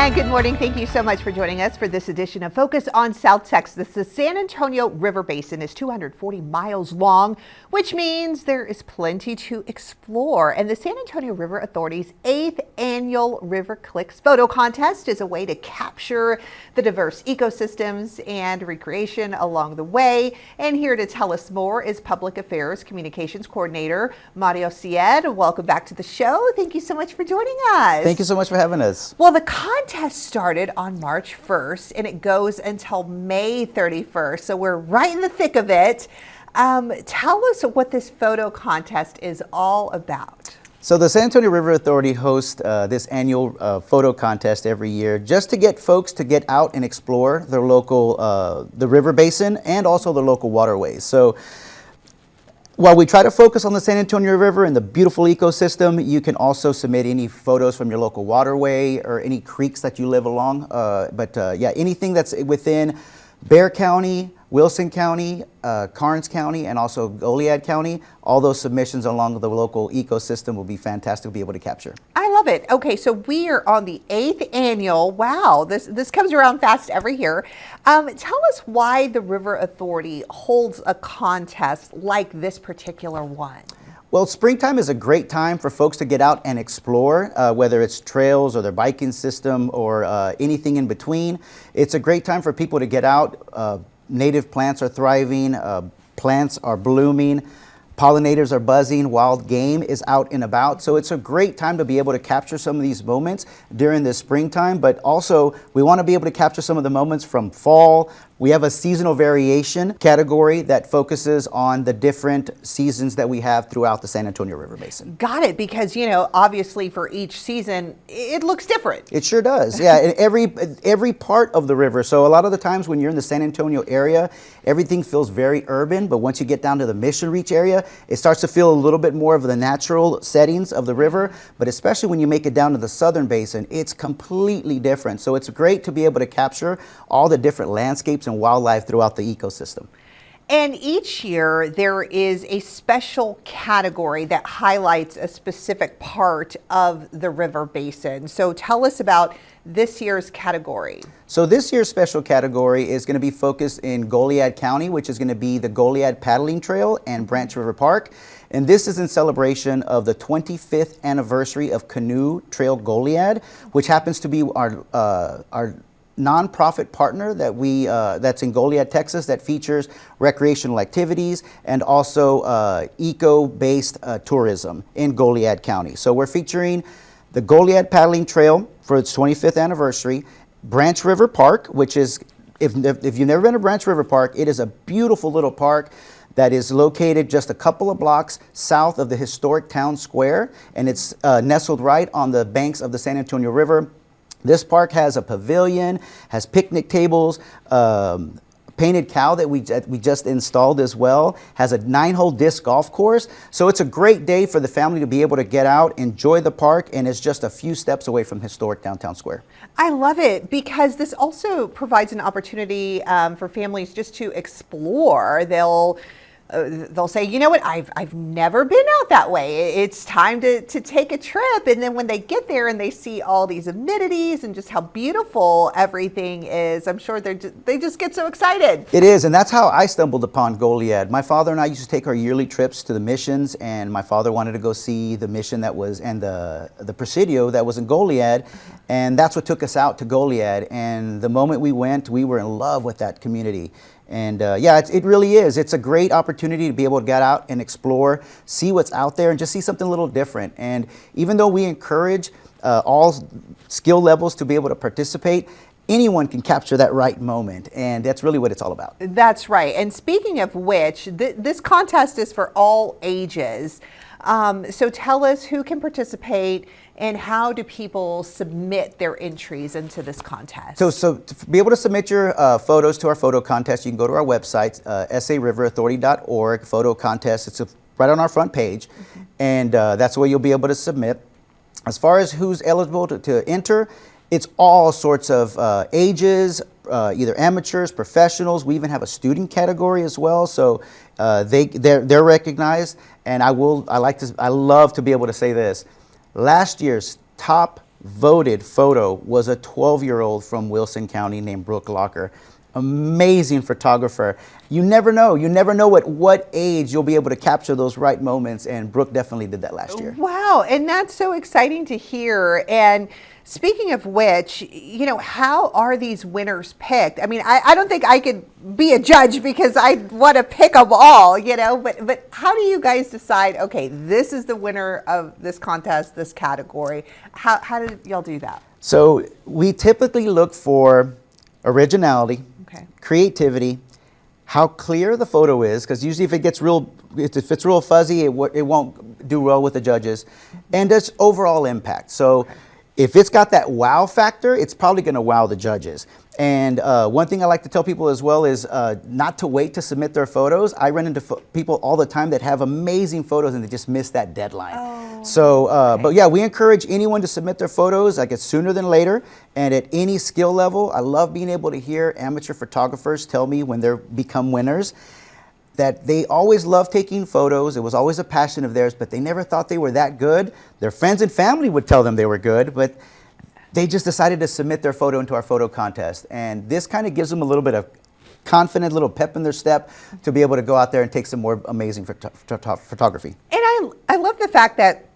And good morning. Thank you so much for joining us for this edition of Focus on South Texas. The San Antonio River Basin is 240 miles long, which means there is plenty to explore. And the San Antonio River Authority's 8th annual River Clicks photo contest is a way to capture the diverse ecosystems and recreation along the way. And here to tell us more is Public Affairs Communications Coordinator Mario Cied. Welcome back to the show. Thank you so much for joining us. Thank you so much for having us. Well, the contest started on March 1st and it goes until May 31st, so we're right in the thick of it. Tell us what this photo contest is all about. So the San Antonio River Authority hosts this annual photo contest every year just to get folks to get out and explore their local, the river basin and also the local waterways. So while we try to focus on the San Antonio River and the beautiful ecosystem, you can also submit any photos from your local waterway or any creeks that you live along. Yeah, anything that's within Bexar County, Wilson County, Karnes County, and also Goliad County, all those submissions along the local ecosystem will be fantastic to be able to capture. I love it. Okay, so we are on the 8th annual. Wow, this comes around fast every year. Tell us why the River Authority holds a contest like this particular one. Well, springtime is a great time for folks to get out and explore, whether it's trails or their biking system or anything in between. It's a great time for people to get out. Native plants are thriving, plants are blooming, pollinators are buzzing, wild game is out and about. So it's a great time to be able to capture some of these moments during the springtime, but also we want to be able to capture some of the moments from fall. We have a seasonal variation category that focuses on the different seasons that we have throughout the San Antonio River Basin. Got it, because, you know, obviously for each season, it looks different. It sure does, yeah, and every part of the river. So a lot of the times when you're in the San Antonio area, everything feels very urban, but once you get down to the Mission Reach area, it starts to feel a little bit more of the natural settings of the river, but especially when you make it down to the Southern Basin, it's completely different. So it's great to be able to capture all the different landscapes and wildlife throughout the ecosystem. And each year there is a special category that highlights a specific part of the river basin. So tell us about this year's category. So this year's special category is going to be focused in Goliad County, which is going to be the Goliad Paddling Trail and Branch River Park. And this is in celebration of the 25th anniversary of Canoe Trail Goliad, which happens to be our nonprofit partner that that's in Goliad, Texas, that features recreational activities and also eco-based tourism in Goliad County. So we're featuring the Goliad Paddling Trail for its 25th anniversary, Branch River Park, which is, if you've never been to Branch River Park, it is a beautiful little park that is located just a couple of blocks south of the historic town square, and it's nestled right on the banks of the San Antonio River. This park has a pavilion, has picnic tables, painted cow that we just installed as well, has a 9-hole disc golf course. So it's a great day for the family to be able to get out, enjoy the park, and it's just a few steps away from historic downtown square. I love it, because this also provides an opportunity for families just to explore. They'll say, you know what, I've never been out that way. It's time to take a trip. And then when they get there and they see all these amenities and just how beautiful everything is, I'm sure they just get so excited. It is, and that's how I stumbled upon Goliad. My father and I used to take our yearly trips to the missions, and my father wanted to go see the mission that was, and the Presidio that was in Goliad, and that's what took us out to Goliad. And the moment we went, we were in love with that community. And yeah, it really is. It's a great opportunity to be able to get out and explore, see what's out there, and just see something a little different. And even though we encourage all skill levels to be able to participate, anyone can capture that right moment, and that's really what it's all about. That's right. And speaking of which, this contest is for all ages. So tell us who can participate and how do people submit their entries into this contest? So to be able to submit your photos to our photo contest, you can go to our website, sariverauthority.org, photo contest. It's right on our front page, and that's where you'll be able to submit. As far as who's eligible to enter, it's all sorts of ages, either amateurs, professionals. We even have a student category as well, so they're recognized. And I love to be able to say this: last year's top voted photo was a 12-year-old from Wilson County named Brooke Locker. Amazing photographer. You never know. You never know at what age you'll be able to capture those right moments, and Brooke definitely did that last year. Wow, and that's so exciting to hear. And speaking of which, you know, how are these winners picked? I mean, I don't think I could be a judge because I want to pick them all, you know, but how do you guys decide, okay, this is the winner of this contest, this category? How did y'all do that? So we typically look for originality, Okay. creativity, how clear the photo is, because usually if it's real fuzzy, it won't do well with the judges, and its overall impact. So if it's got that wow factor, it's probably going to wow the judges. And one thing I like to tell people as well is not to wait to submit their photos. I run into people all the time that have amazing photos and they just miss that deadline. Oh, so, okay. but yeah, we encourage anyone to submit their photos, like it's sooner than later, and at any skill level. I love being able to hear amateur photographers tell me when they become winners that they always loved taking photos. It was always a passion of theirs, but they never thought they were that good. Their friends and family would tell them they were good, but they just decided to submit their photo into our photo contest. And this kind of gives them a little bit of confidence, little pep in their step to be able to go out there and take some more amazing photography. And I love the fact that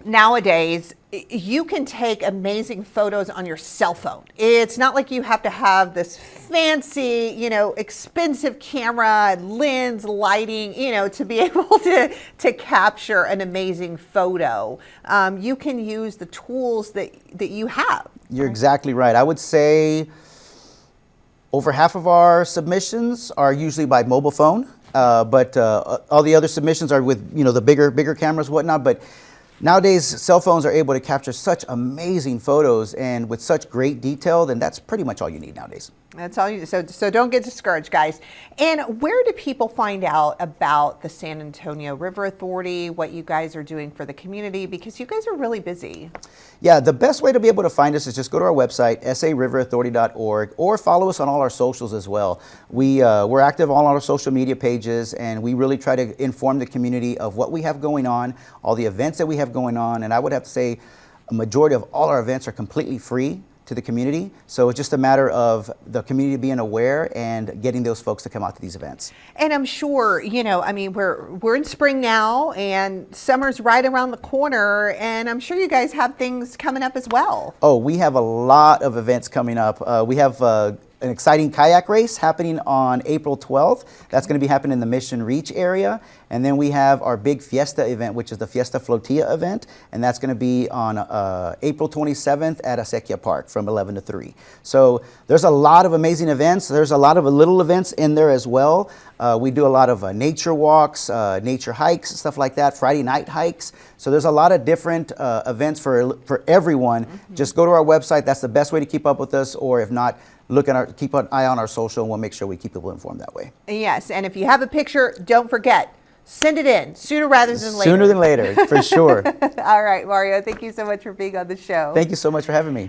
nowadays you can take amazing photos on your cell phone. It's not like you have to have this fancy, you know, expensive camera, lens, lighting, you know, to be able to capture an amazing photo. You can use the tools that you have. You're exactly right. I would say over half of our submissions are usually by mobile phone, but all the other submissions are with, you know, the bigger cameras, whatnot. But nowadays, cell phones are able to capture such amazing photos and with such great detail, then that's pretty much all you need nowadays. That's all you. So don't get discouraged, guys. And where do people find out about the San Antonio River Authority, what you guys are doing for the community? Because you guys are really busy. Yeah, the best way to be able to find us is just go to our website, sariverauthority.org, or follow us on all our socials as well. We're active on all our social media pages, and we really try to inform the community of what we have going on, all the events that we have going on, and I would have to say a majority of all our events are completely free to the community. So it's just a matter of the community being aware and getting those folks to come out to these events. And I'm sure, you know, I mean, we're in spring now and summer's right around the corner, and I'm sure you guys have things coming up as well. Oh, we have a lot of events coming up. We have an exciting kayak race happening on April 12th. That's going to be happening in the Mission Reach area. And then we have our big Fiesta event, which is the Fiesta Flotilla event. And that's going to be on April 27th at Acequia Park from 11 to 3. So there's a lot of amazing events. There's a lot of little events in there as well. We do a lot of nature walks, nature hikes, stuff like that, Friday night hikes. So there's a lot of different events for everyone. Mm-hmm. Just go to our website. That's the best way to keep up with us. Or if not, keep an eye on our social, and we'll make sure we keep people informed that way. Yes, and if you have a picture, don't forget, send it in sooner rather than later. Sooner than later, for sure. All right, Mario, thank you so much for being on the show. Thank you so much for having me.